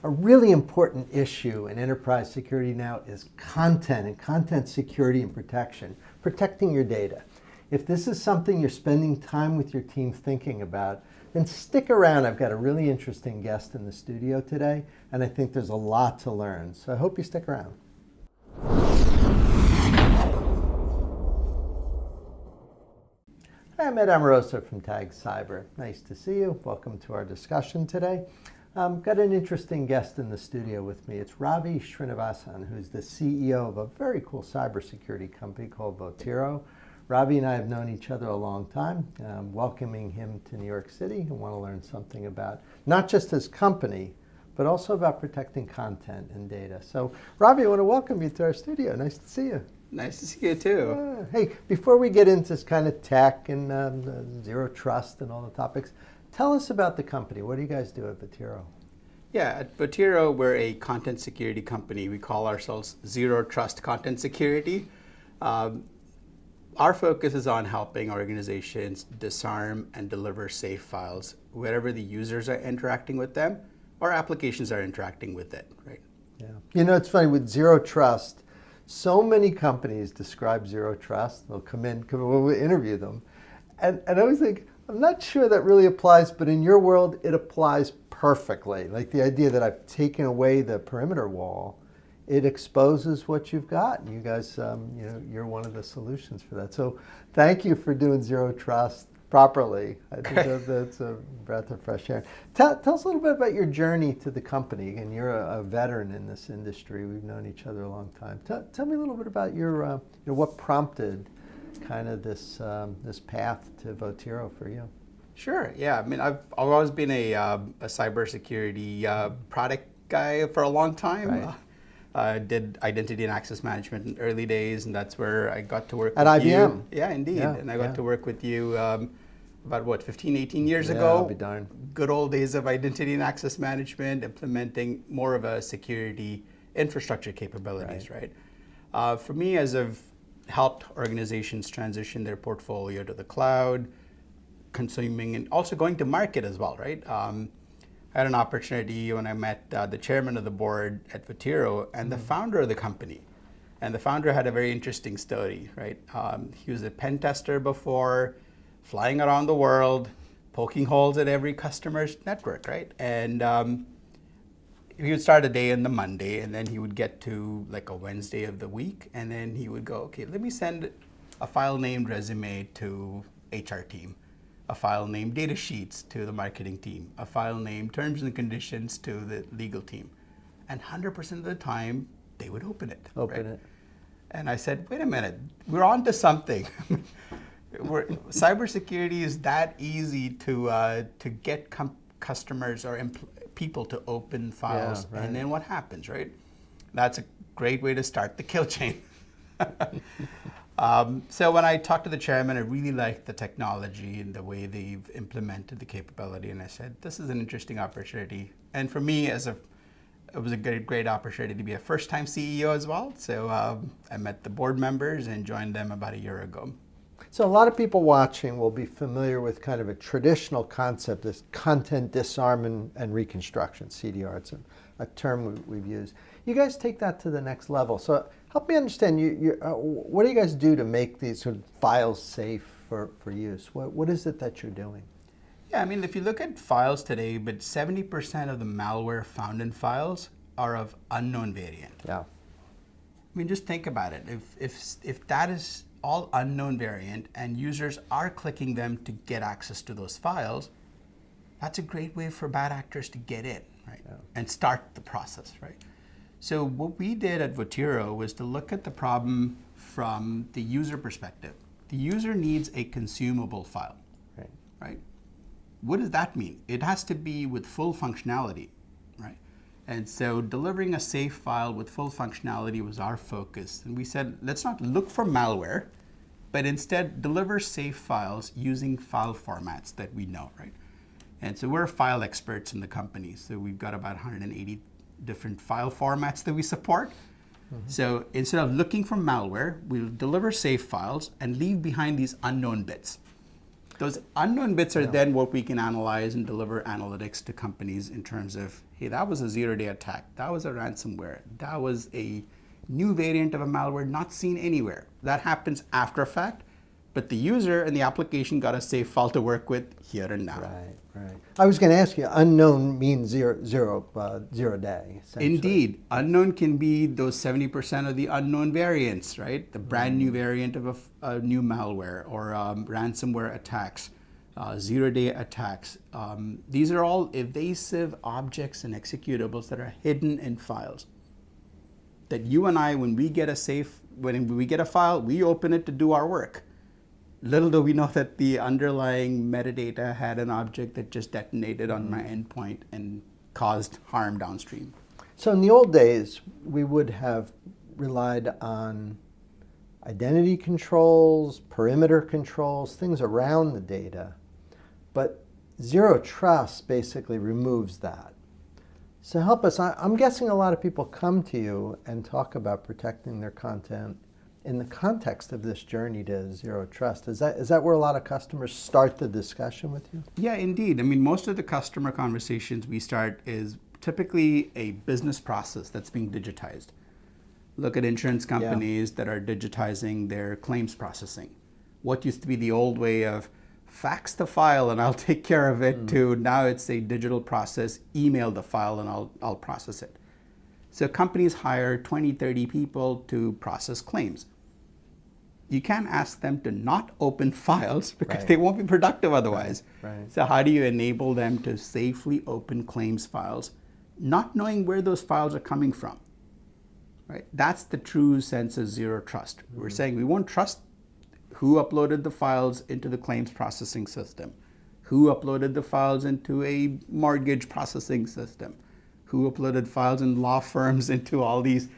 A really important issue in enterprise security now is content and content security and protection, protecting your data. If this is something you're spending time with your team thinking about, then stick around. I've got a really interesting guest in the studio today, and I think there's a lot to learn. So I hope you stick around. Hi, I'm Ed Amoroso from Tag Cyber. Nice to see you. Welcome to our discussion today. Got an interesting guest in the studio with me. It's Ravi Srinivasan, who's the CEO of a very cool cybersecurity company called Votiro. Ravi and I have known each other a long time. Welcoming him to New York City, I want to learn something about not just his company, but also about protecting content and data. So, Ravi, I want to welcome you to our studio. Nice to see you. Nice to see you too. Hey, before we get into this kind of tech and zero trust and all the topics, tell us about the company. What do you guys do at Votiro? Yeah, at Votiro, we're a content security company. We call ourselves Zero Trust Content Security. Our focus is on helping organizations disarm and deliver safe files wherever the users are interacting with them or applications are interacting with it, right? Yeah. You know, it's funny, with zero trust, so many companies describe zero trust. They'll come in, we'll interview them. And I always think, I'm not sure that really applies, but in your world, it applies perfectly. Like the idea that I've taken away the perimeter wall, it exposes what you've got. And you guys, you're one of the solutions for that. So thank you for doing zero trust properly. I think that's a breath of fresh air. Tell us a little bit about your journey to the company. Again, you're a veteran in this industry. We've known each other a long time. Tell me a little bit about your, what prompted kind of this path to Votiro for you. Sure. Yeah. I mean, I've always been a cybersecurity product guy for a long time. Right. I did identity and access management in early days, and that's where I got to work at with IBM. You. Yeah, indeed. Yeah, and I got to work with you about 15, 18 years ago. I'll be darned. Good old days of identity and access management, implementing more of a security infrastructure capabilities, right? For me, as I've helped organizations transition their portfolio to the cloud, consuming and also going to market as well, right? I had an opportunity when I met the chairman of the board at Votiro and the founder of the company. And the founder had a very interesting story, right? He was a pen tester before, flying around the world, poking holes at every customer's network, right? And he would start a day on the Monday, and then he would get to like a Wednesday of the week, and then he would go, okay, let me send a file named resume to HR team, a file named data sheets to the marketing team, a file named terms and conditions to the legal team. And 100% of the time, they would open it. Open it. And I said, wait a minute, we're on to something. Cybersecurity is that easy to get customers or people to open files. Yeah, right. And then what happens, right? That's a great way to start the kill chain. So when I talked to the chairman, I really liked the technology and the way they've implemented the capability. And I said, this is an interesting opportunity. And for me, it was a great opportunity to be a first-time CEO as well. So I met the board members and joined them about a year ago. So a lot of people watching will be familiar with kind of a traditional concept, this content disarm and reconstruction, CDR. It's a term we've used. You guys take that to the next level. So help me understand, what do you guys do to make these sort of files safe for use? What is it that you're doing? Yeah, I mean, if you look at files today, but 70% of the malware found in files are of unknown variant. Yeah. I mean, just think about it. If that is all unknown variant and users are clicking them to get access to those files, that's a great way for bad actors to get in, right? Yeah. And start the process, right? So what we did at Votiro was to look at the problem from the user perspective. The user needs a consumable file, right? What does that mean? It has to be with full functionality, right? And so delivering a safe file with full functionality was our focus. And we said, let's not look for malware, but instead deliver safe files using file formats that we know, right? And so we're file experts in the company. So we've got about 180 different file formats that we support. Mm-hmm. So instead of looking for malware, we'll deliver safe files and leave behind these unknown bits. Those unknown bits are then what we can analyze and deliver analytics to companies in terms of, hey, that was a zero-day attack. That was a ransomware. That was a new variant of a malware not seen anywhere. That happens after a fact, but the user and the application got a safe file to work with here and now. Right, right. I was going to ask you, unknown means zero day, essentially. Indeed. Unknown can be those 70% of the unknown variants, right? The brand new variant of a new malware or ransomware attacks, zero-day attacks. These are all evasive objects and executables that are hidden in files. That you and I, when we get a file, we open it to do our work. Little do we know that the underlying metadata had an object that just detonated on my endpoint and caused harm downstream. So in the old days, we would have relied on identity controls, perimeter controls, things around the data. But zero trust basically removes that. So help us. I'm guessing a lot of people come to you and talk about protecting their content in the context of this journey to zero trust. Is that where a lot of customers start the discussion with you? Yeah, indeed. I mean, most of the customer conversations we start is typically a business process that's being digitized. Look at insurance companies that are digitizing their claims processing. What used to be the old way of fax the file and I'll take care of it to now it's a digital process, email the file and I'll process it. So companies hire 20, 30 people to process claims. You can't ask them to not open files because they won't be productive otherwise. Right. So how do you enable them to safely open claims files, not knowing where those files are coming from? Right? That's the true sense of zero trust. We're saying we won't trust who uploaded the files into the claims processing system, who uploaded the files into a mortgage processing system, who uploaded files in law firms into all these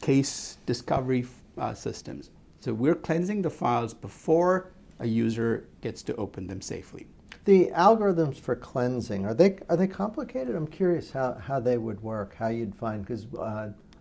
case discovery systems. So we're cleansing the files before a user gets to open them safely. The algorithms for cleansing, are they complicated? I'm curious how they would work, how you'd find, because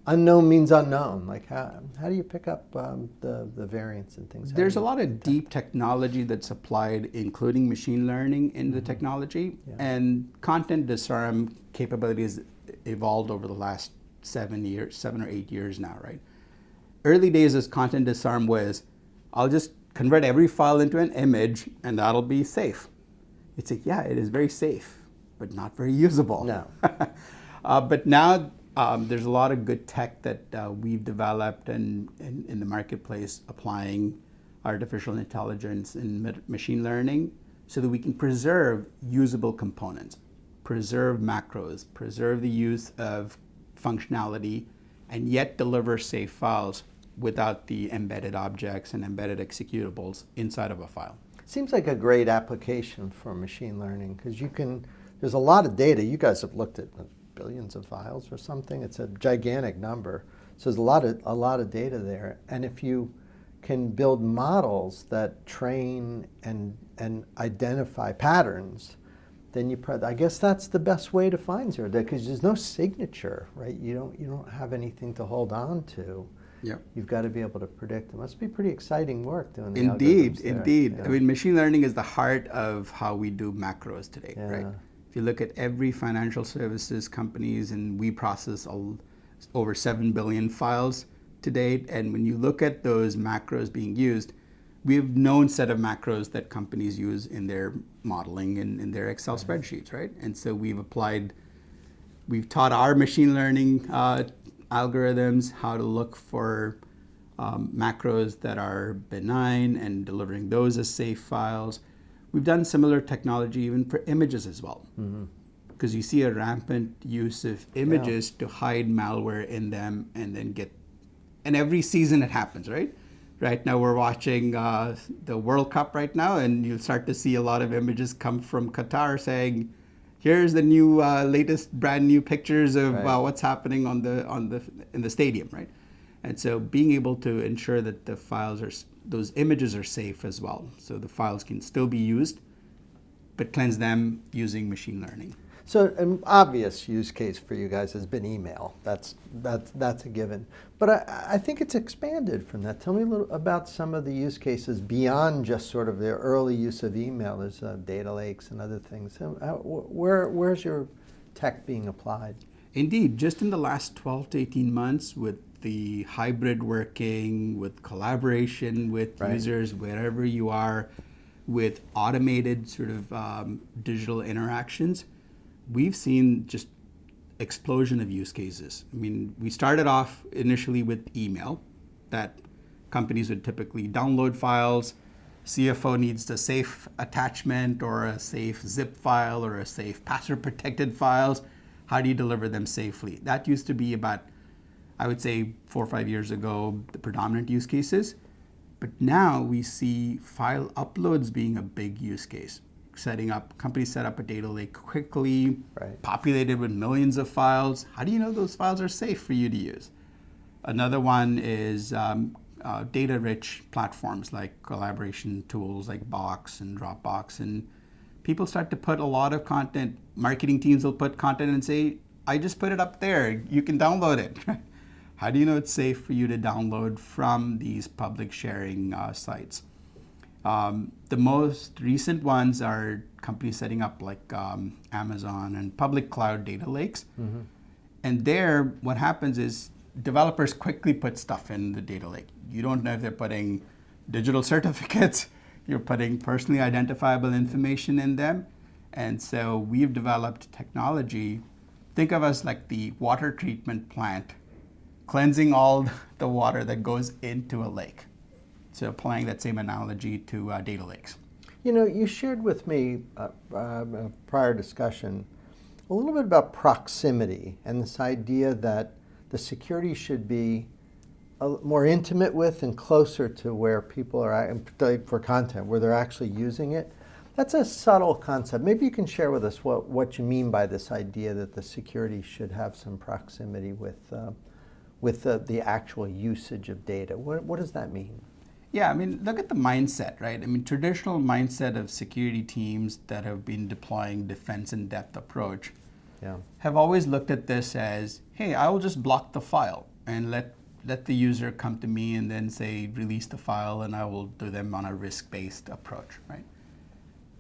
unknown means unknown. Like how do you pick up the variants and things? There's a lot of deep technology that's applied, including machine learning in the technology, and content disarm capabilities evolved over the last 7 or 8 years now, right? Early days as content disarm was, I'll just convert every file into an image and that'll be safe. It's like, yeah, it is very safe, but not very usable. No. But now there's a lot of good tech that we've developed and in the marketplace applying artificial intelligence and machine learning so that we can preserve usable components, preserve macros, preserve the use of functionality, and yet deliver safe files without the embedded objects and embedded executables inside of a file. Seems like a great application for machine learning because there's a lot of data. You guys have looked at billions of files or something. It's a gigantic number. So there's a lot of data there. And if you can build models that train and identify patterns, then I guess that's the best way to find zero day because there's no signature, right? You don't have anything to hold on to. Yeah. You've got to be able to predict. It must be pretty exciting work doing the Indeed, algorithms there. indeed. Yeah. I mean, machine learning is the heart of how we do macros today, right? If you look at every financial services companies, and we process over 7 billion files to date, and when you look at those macros being used, we have known set of macros that companies use in their modeling and in their Excel spreadsheets, right? And so we've taught our machine learning algorithms how to look for macros that are benign and delivering those as safe files. We've done similar technology even for images as well. Because you see a rampant use of images to hide malware in them and every season it happens, right? Right now we're watching the World Cup right now, and you'll start to see a lot of images come from Qatar saying, here's the new latest brand new pictures of what's happening in the stadium, right? And so being able to ensure that those images are safe as well, so the files can still be used, but cleanse them using machine learning. So an obvious use case for you guys has been email. That's a given. But I think it's expanded from that. Tell me a little about some of the use cases beyond just sort of the early use of email. There's data lakes and other things. Where's your tech being applied. Indeed, just in the last 12 to 18 months with the hybrid working, with collaboration with users wherever you are, with automated sort of digital interactions, we've seen just explosion of use cases. I mean, we started off initially with email, that companies would typically download files. CFO needs a safe attachment or a safe zip file or a safe password protected files. How do you deliver them safely? That used to be about, I would say 4 or 5 years ago, the predominant use cases. But now we see file uploads being a big use case. Companies set up a data lake quickly, populated with millions of files. How do you know those files are safe for you to use? Another one is data-rich platforms like collaboration tools like Box and Dropbox. And people start to put a lot of content. Marketing teams will put content and say, I just put it up there. You can download it. How do you know it's safe for you to download from these public sharing sites? The most recent ones are companies setting up like Amazon and public cloud data lakes. Mm-hmm. And there, what happens is developers quickly put stuff in the data lake. You don't know if they're putting digital certificates, you're putting personally identifiable information in them. And so we've developed technology. Think of us like the water treatment plant, cleansing all the water that goes into a lake. So applying that same analogy to data lakes. You know, you shared with me a prior discussion a little bit about proximity and this idea that the security should be more intimate with and closer to where people are for content, where they're actually using it. That's a subtle concept. Maybe you can share with us what you mean by this idea that the security should have some proximity with the actual usage of data. What does that mean? Yeah, I mean, look at the mindset, right? I mean, traditional mindset of security teams that have been deploying defense in depth approach have always looked at this as, hey, I will just block the file and let the user come to me and then say, release the file, and I will do them on a risk-based approach, right?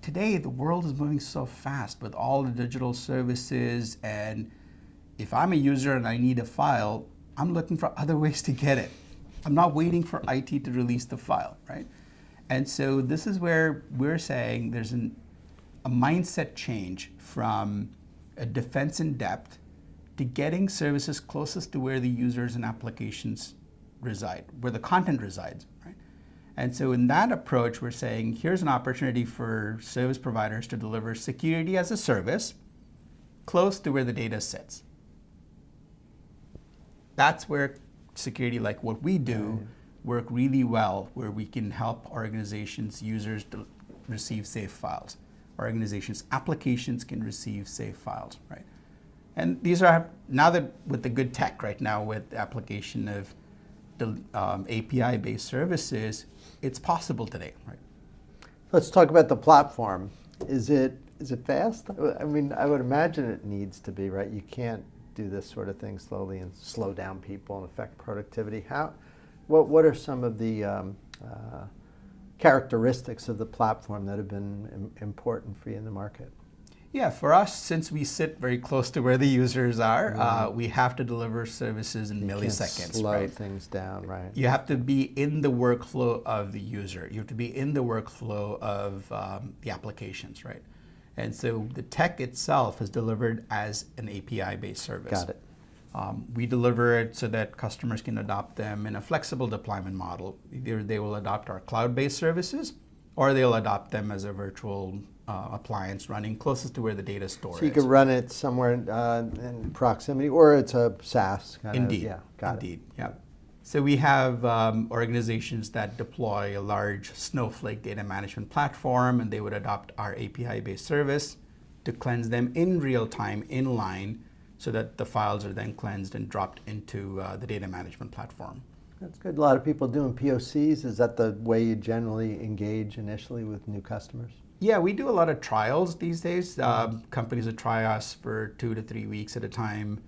Today, the world is moving so fast with all the digital services, and if I'm a user and I need a file, I'm looking for other ways to get it. I'm not waiting for IT to release the file, right? And so this is where we're saying there's a mindset change from a defense in depth to getting services closest to where the users and applications reside, where the content resides, right? And so in that approach, we're saying here's an opportunity for service providers to deliver security as a service close to where the data sits. That's where security, like what we do, work really well, where we can help organizations, users receive safe files. Organizations, applications can receive safe files, right? And these are, now that with the good tech right now, with the application of the API-based services, it's possible today, right? Let's talk about the platform. Is it fast? I mean, I would imagine it needs to be, right? You can't do this sort of thing slowly and slow down people and affect productivity. What are some of the characteristics of the platform that have been important for you in the market? Yeah, for us, since we sit very close to where the users are, we have to deliver services in milliseconds. Can't slow things down, right? You have to be in the workflow of the user. You have to be in the workflow of the applications, right? And so the tech itself is delivered as an API-based service. Got it. We deliver it so that customers can adopt them in a flexible deployment model. Either they will adopt our cloud-based services, or they'll adopt them as a virtual appliance running closest to where the data store is. So you can run it somewhere in proximity, or it's a SaaS kind Indeed. of. Yeah, got Indeed. it. Yeah. So we have organizations that deploy a large Snowflake data management platform, and they would adopt our API-based service to cleanse them in real time, in line, so that the files are then cleansed and dropped into the data management platform. That's good. A lot of people doing POCs. Is that the way you generally engage initially with new customers? Yeah, we do a lot of trials these days. Companies will try us for 2 to 3 weeks at a time,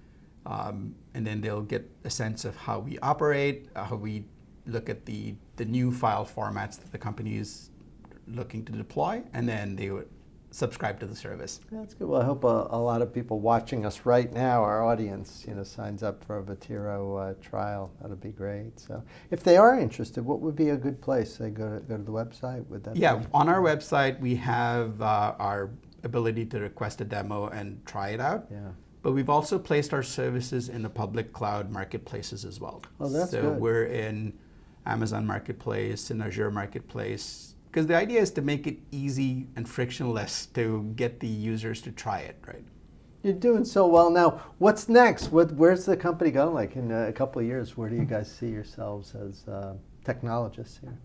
and then they'll get a sense of how we operate, how we look at the new file formats that the company is looking to deploy, and then they would subscribe to the service. That's good. Well, I hope a lot of people watching us right now, our audience, signs up for a Votiro trial. That'll be great. So, if they are interested, what would be a good place? They go to the website. Would that? Yeah, be? on our website we have our ability to request a demo and try it out. Yeah. But we've also placed our services in the public cloud marketplaces as well. Oh, that's so good. We're in Amazon Marketplace and Azure Marketplace, because the idea is to make it easy and frictionless to get the users to try it, right? You're doing so well now. What's next? Where's the company going? Like in a couple of years, where do you guys see yourselves as technologists here?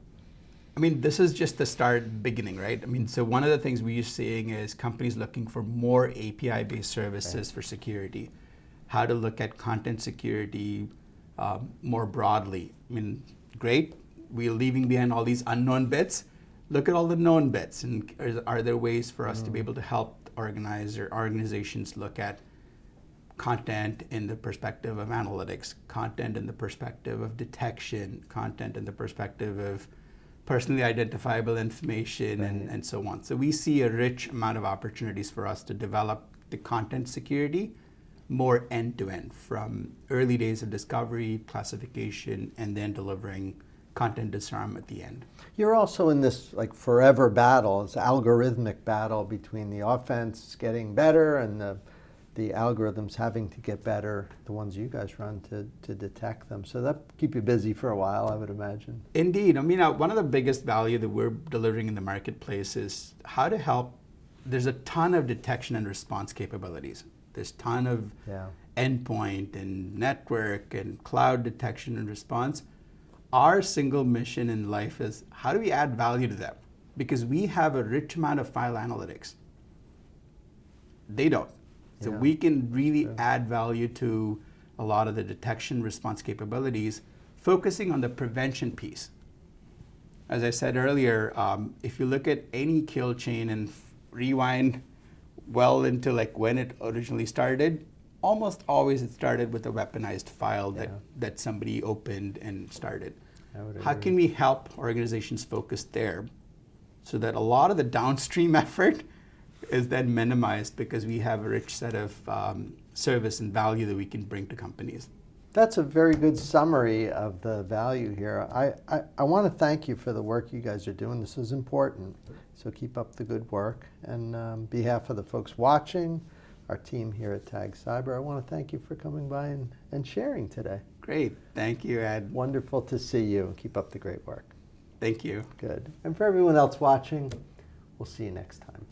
I mean, this is just the beginning, right? I mean, so one of the things we're seeing is companies looking for more API-based services for security, how to look at content security more broadly. I mean, great, we're leaving behind all these unknown bits. Look at all the known bits, and are there ways for us to be able to help organizations look at content in the perspective of analytics, content in the perspective of detection, content in the perspective of personally identifiable information, and so on. So we see a rich amount of opportunities for us to develop the content security more end-to-end, from early days of discovery, classification, and then delivering content disarm at the end. You're also in this like forever battle, this algorithmic battle between the offense getting better and the algorithms having to get better, the ones you guys run, to detect them. So that keep you busy for a while, I would imagine. Indeed. I mean, one of the biggest value that we're delivering in the marketplace is how to help. There's a ton of detection and response capabilities. There's a ton of endpoint and network and cloud detection and response. Our single mission in life is how do we add value to them? Because we have a rich amount of file analytics. They don't. So we can really add value to a lot of the detection response capabilities, focusing on the prevention piece. As I said earlier, if you look at any kill chain and rewind well into like when it originally started, almost always it started with a weaponized file that somebody opened and started. How can we help organizations focus there so that a lot of the downstream effort is then minimized because we have a rich set of service and value that we can bring to companies? That's a very good summary of the value here. I want to thank you for the work you guys are doing. This is important. So keep up the good work. And on behalf of the folks watching, our team here at Tag Cyber, I want to thank you for coming by and sharing today. Great. Thank you, Ed. Wonderful to see you. Keep up the great work. Thank you. Good. And for everyone else watching, we'll see you next time.